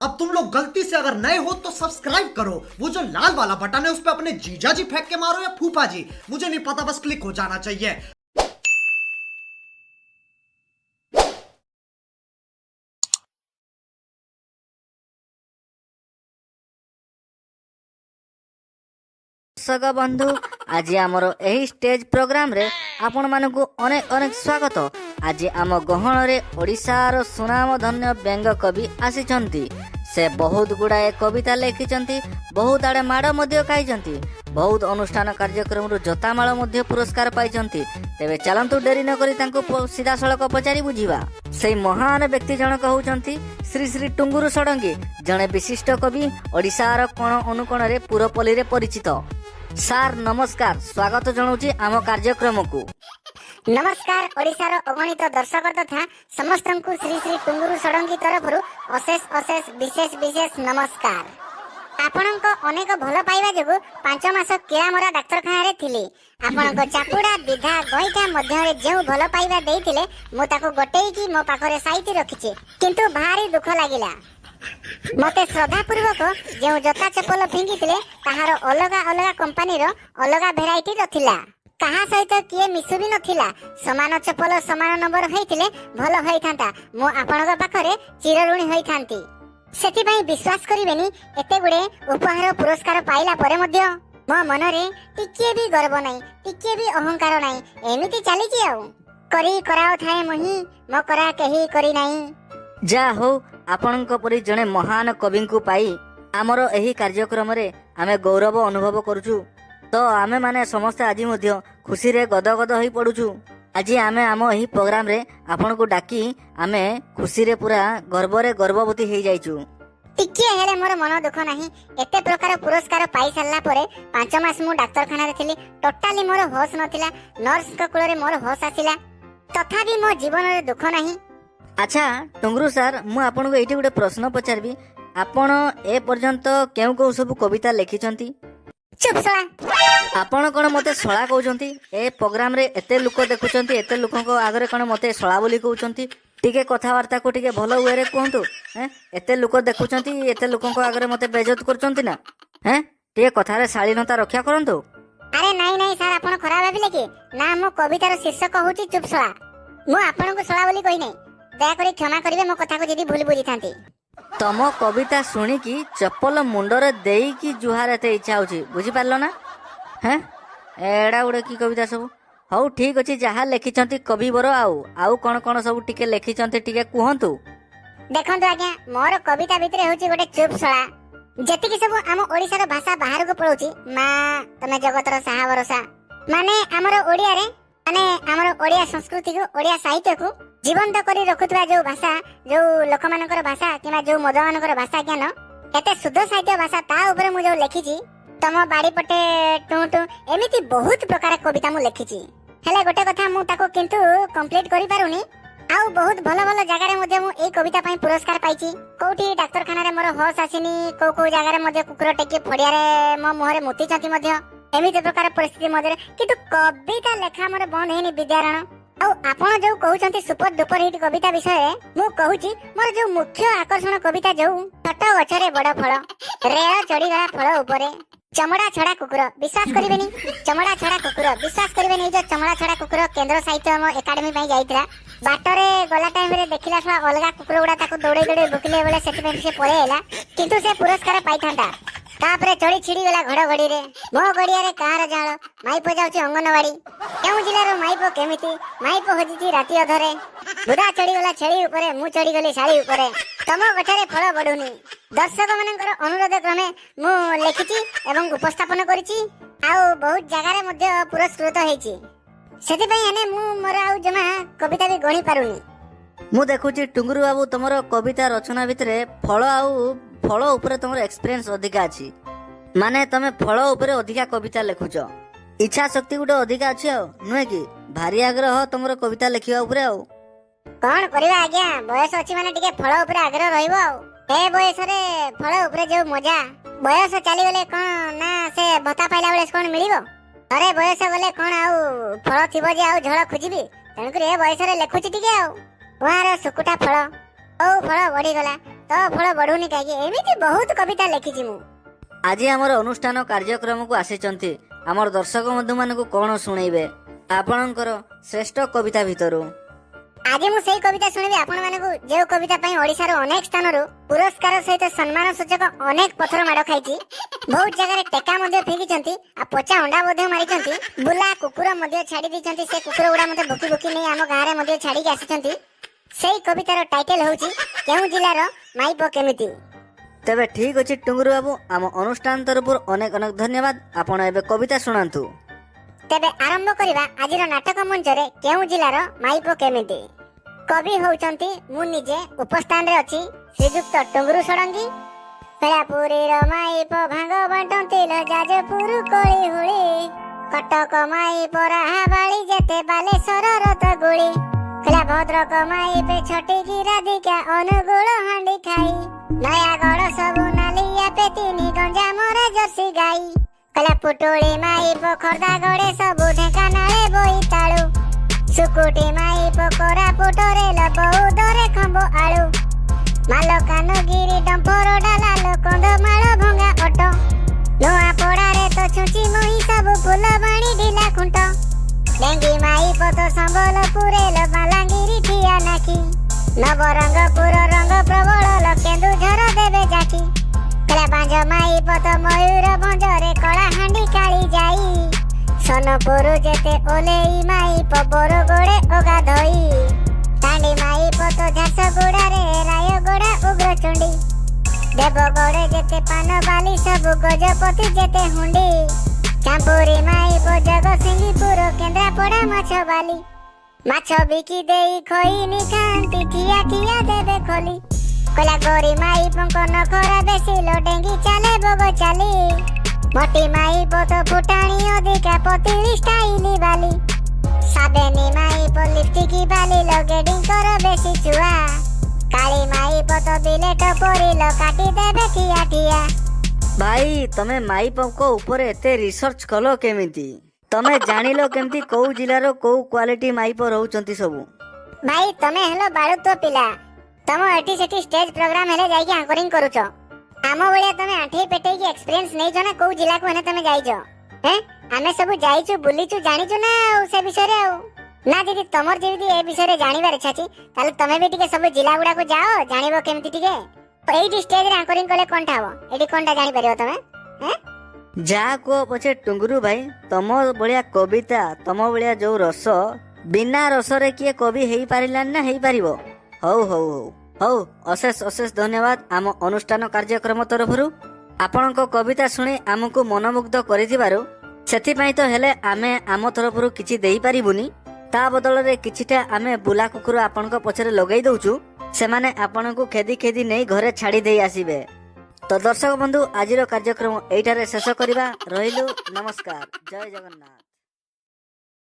अब तुम लोग गलती से अगर नए हो तो सब्सक्राइब करो, वो जो लाल वाला बटन है उस पर अपने जीजा जी फेंक के मारो या फूफा जी, मुझे नहीं पता, बस क्लिक हो जाना चाहिए। दर्शक बंधु, आज आमर एही स्टेज प्रोग्राम रे आपण मानकु अनेक अनेक स्वागत। आज आम गहन रे ओडिशार सुनाम धन्य व्यंग कवि आसीचंती। से बहुत गुड़ाए कविता लिखिचंती, बहुत आड़े माड़ मध्य खाइचंती, बहुत अनुष्ठान कार्यक्रम रु जतामाळ मध्य पुरस्कार पाइचंती। तेबे चलंतु डेरी न करी तांको सीधा सड़क पचारि बुझिबा। सेई महान व्यक्ति जनक होउचंती श्री श्री टुंगुरु षडंगी, जणे विशिष्ट कवि, ओडिशार कोण अनुकोण रे पुरपल्ली रे परिचित। सार नमस्कार, स्वागत जनाऊँ आम कार्यक्रम को। नमस्कार। ओडिशार अगणित दर्शक तथा समस्त श्री श्री टुंगुरु षडंगी तरफ अशेष अशेष विशेष विशेष नमस्कार। आपणक अनेक भल पाइबा जोगु 5 मास किरामरा डाक्तरखाना रे थिली। आपणक चापुडा विधा गईठा मध्य जो भल पाइबा देइथिले मो ताको गटेइकी मो पाखरे साइति रखिछि, किंतु भारी दुख लागिला। मते श्रद्धा पूर्वक जो जता चपल फिंगिथिले ताहार अलगा अलगा कंपनी रो अलगा भेराइटी रथिला। कहा सहित किए मिसु भी नथिला। समान चपल समान नंबर होइथिले भल होइथांता। मो आपणक पाखरे चिरऋणी होइथांती। सेथिबाई विश्वास करिवेनी, एते गुडे उपहार पुरस्कार पाइला परे मध्य मो मनरे टिके भी गर्व नाही, टिके भी अहंकार नाही। एमिति चलीची आउ करी कराओ थाए मोही मो करा केही करी नाही। जा हो, आपणक परि जणे महान कवि को पाई आमर एही कार्यक्रम रे आमे गौरव अनुभव करूछु। तो आमे माने समस्त आज मध्य खुशी रे गदगद होई पडुछु। आज आमे आम एही प्रोग्राम रे आपन को डाकी आमे खुशी रे पूरा गर्व रे गर्भवती हेई जाइछु। टिके हेले मोर मन दुख नाही। एते प्रकार पुरस्कार पाई सारला परे 5 मास मु डाक्तरखाना रे थिली। टोटाली मोर होश नथिला। नर्स का कुळ रे मोर होश आसिला, तथापि मो जीवन रे दुख नाही। अच्छा टुंगुरु सर, मु आपन को एठी गुटे प्रश्न पचारबी। आपण ए पर्यंत केउ को सब कविता लिखिचंती? चुप सळा। आपण कोन मते सळा कहउचंती? ए प्रोग्राम रे एते लोक देखुचंती, एते लोकन को आगरे कोन मते सळा बोली कहउचंती? टिके कथावार्ता को टिके भलो वे रे कहंतु। एते लोक देखुचंती, एते लोकन को आगरे मते बेइज्जत करचंती ना। टिके कथा रे शालीनता रक्षा करंतु। अरे नहीं नहीं सर, आपण खराब भाबिले कि ना। मो कवितार शीर्षक होउची चुप सळा। मु आपण को सळा बोली कहि नै। दया करी क्षमा करिवे मो कथा को जदी भूल बुझी थांती। तम कविता शुणी की चप्पल मुंडरे देई की जुहार एते इच्छा होची, बुझी पारलो ना? एडा उडे की कविता सब हौ। ठीक अछि, जहा लिखिचंती कवि बर आउ कोन कोन सब टिके लिखिचंती टिके कुहंतु। देखंतु आज्ञा, मोर कविता भितरे होची गोटे चुप सळा। जेतिकी सब आम ओडिसार भाषा बाहर को पळौची, मां तमे जगतर साहा भरोसा। माने हमर ओडिया रे, माने हमर ओडिया संस्कृति को, ओडिया साहित्य को जीवंत करी रखुतबा जो भाषा, जो लोक मानकर भाषा किबा जो मद मानकर भाषा ज्ञान, एते शुद्ध साहित्य भाषा ता ऊपर मु जो लिखिची। तम बाड़ी पटे टू टू एमिति बहुत प्रकार कविता मु लिखिची। हेले गोटे कथा मु ताको किंतु कंप्लीट करि पारुनी। आउ बहुत भल भल जगह रे मध्ये मु ए कविता पई पुरस्कार पाइची। कोठी डाक्तरखाना रे मोर होश आसीनी, को जगह रे मध्ये कुकुर टेकी फड़िया रे मो मुहरे मुती चंती मध्ये। एमिति प्रकार परिस्थिति मध्ये किंतु कविता लेखा मोर बंद हेनी विद्यारण। आउ आपण जो कहउचंती सुपर डुपर हिट कविता विषय रे मु कहूची, मोर जो मुख्य आकर्षण कविता जो छोट गछरे बड़ फळ, रेळ चढ़ी गला फळ ऊपरे, चमड़ा छड़ा कुकुर। विश्वास करिवेनी, चमड़ा छड़ा कुकुर विश्वास करिवेनी। जो चमड़ा छड़ा कुकुर केंद्र साहित्य एकाडेमी पई जाइतला। बाटरे गला टाइम रे देखिला छुआ अलगा कुकुर गुडा ताको दौड़े दौड़े भुकिले बेले सेति से पळे हैला, किंतु से पुरस्कार पाइथांता। तापरे चढ़ी छिड़ी गला घड़घड़ी रे। मो गड़िया रे कार जाळ माइपो जाउची अंगनवाड़ी। केउ जिल्लार माइपो केमिति? माइपो होजीची राती अधरे। बुधा चढ़ी गला छेड़ी ऊपरे, मु चढ़ी गली शाड़ी ऊपरे। तम गछरे फळ बडुनी। दर्शक मानकर अनुरोध क्रमे मु लिखिची एवं उपस्थापन करिची। आउ बहुत जगह रे मध्ये पुरस्कृत हेची। सेति पई एने मु मोर आउ जमा कविता भी गणी पारुनी। मु देखुची टुंगुरु बाबू, तमरो कविता रचना भितरे फल ऊपर तमरो एक्सपीरियंस अधिका अछि। माने तमे फल ऊपर अधिका कविता लिखुछ। इच्छा शक्ति गुटे अधिका अछि नुहे कि? भारी आग्रह तमरो कविता लिखिबा ऊपर। कोन करबा आज्ञा, बयस अछि माने टिके फल ऊपर आग्रह रहइबो। ए बयस रे फल ऊपर जो मजा, बयस चली गले कोन ना से भत्ता पाइला बेले कोन मिलिबो? अरे बयस गले कोन आउ फल थिबो जे आउ झळ खोजिबी। तणकर ए बयस रे लिखुची टिके आउ वहार सुकुटा फल। ओ फल बढी गला, तो फल बढ़ुनी कहीं एमती बहुत कविता लिखी मु आज आमर अनुष्ठान कार्यक्रम को आसीचंती आमर दर्शक बंधु मानक कौन शुणेबे आपणकर श्रेष्ठ कविता भितरु आज मु सेही कविता सुनिबे आपण मानकु जे कविता पई ओडिसा रो अनेक स्थान रो पुरस्कार सहित सम्मान सूचक अनेक पत्थर माड़ खाइची बहुत जगह टेका मध्ये फेंकीचंती आ पचा अंडा मध्ये मारिचंती बुला कुकुर मध्ये छाडी दिचंती से कुकुर उडा मध्ये भुकी भुकी नै आम गारे मध्ये छाडी के आसीचंती सेही कवितार टाइटल होउची केउ जिल्लार माइपो केमिति। तेबे ठीक अछि टुंगुरु बाबू आम अनुष्ठान तरफुर अनेक अनेक धन्यवाद आपण एबे कविता सुनांतु। तेबे आरंभ करिबा आजिर नाटक मंच रे केउ जिल्लार माइपो केमिति। कवि होउचंती मु निजे उपस्थान रे अछि श्रीयुक्त टुंगुरु षडंगी पेलापुरी रो माइपो भांग बांटंती ल जाजपुर कोळी हुळी कटक माइपो राहाबाळी जेते बालेश्वर रत गुळी कला भद्रक माइपे छटी की राधिका अनुगुळ हांडी खाई नयागढ़ सबु नालिया पेतिनी गंजा मोरा जर्सी गाई कला पुटोळी माइपो खर्दा गड़े सबु ढेंकानाळे बोईताळू सुकुटी माइपो कोरापुटरे ल बौद्धरे खंबो आळू मालकानगिरी डंपर डालाल कंधमाळ भंगा अटो नुआ पड़ारे तो छुची मोही सबु फुलबाणी ढिला खुंट डेंगी माइपो तो संबलपुरे ल बालांगिरी ठिया नाखी नवरंगपुर रंग प्रबल ल केन्दुझर देवे जाकी कला बांझ माइपो तो मयूर भंजरे कला हांडी काली जाई सोनपुर जेते ओलेई माइपो बोरगोड़े ओगा धोई तांडी माइपो तो झारसगुड़ा रे रायगड़ा उग्रचुंडी देवगढ़े जेते पानबाली सब गजपति जेते हुंडी चांपुरी माइपो जगतसिंहपुर केन्द्रापड़ा माछबाली माछ बिकी देई खोई नी खांती ठिया ठिया देवे खोली कला गोरी माइपो नखरा बेसी लो डेंगी चाले बगो चाली मोटी माइपो तो फुटाणी अधिका पतिली स्टाइली बाली साबेनी माइपो लिपस्टिक बाली लो गेडिंग कर बेसी छुआ काली माइपो तो बिलेट पोरी लो काटी देबे ठिया ठिया। भाई तमे माइपो को ऊपर एते रिसर्च कलो केमिति तमे जानिलो केमिति को जिल्लारो को क्वालिटी माइपो रहउचंती सबु। भाई तमे हेलो बाळुत्व पिला तम एटी सेटी स्टेज प्रोग्राम हेले जाई के एंकरिंग करूचो आम बलिया तमे आठे पेटे की एक्सपीरियंस नै जना को जिला को हेने तमे जाइजो हैं आमे सब जाइचु बुलीचु जानिचु ना से विषय रे ना दीदी तमर जेदी ए विषय रे जानिबार इच्छा छी ताले तमे भी टिके सब जिला गुडा को जाओ जानिबो केमति टिके एडी स्टेज रे एंकरिंग कले कोनटा हो एडी कोनटा जानि परियो तमे हैं जा को पछे टुंगुरु भाई तम बलिया कविता तम बलिया जो रस बिना रस रे किए कवि हेई पारिलान ना हेई पारिबो हौ हौ हौ हौ अशेष अशेष धन्यवाद आम अनुष्ठान कार्यक्रम तरफरु आपणको कविता शुणी आमको मनमुग्ध करिथिबारु सेथिपई तो हेले आमे आम तरफरु किछि देई पारिबुनी ता बदल रे किछिटा आमे बुला कुकुर आपणको पछरे लगाई दउचु सेमाने आपणको खेदी खेदी नै घरे छाड़ी देई आसीबे। तो दर्शक बंधु आजिर कार्यक्रम एइटारे शेष करिबा रहिलु नमस्कार जय जगन्नाथ।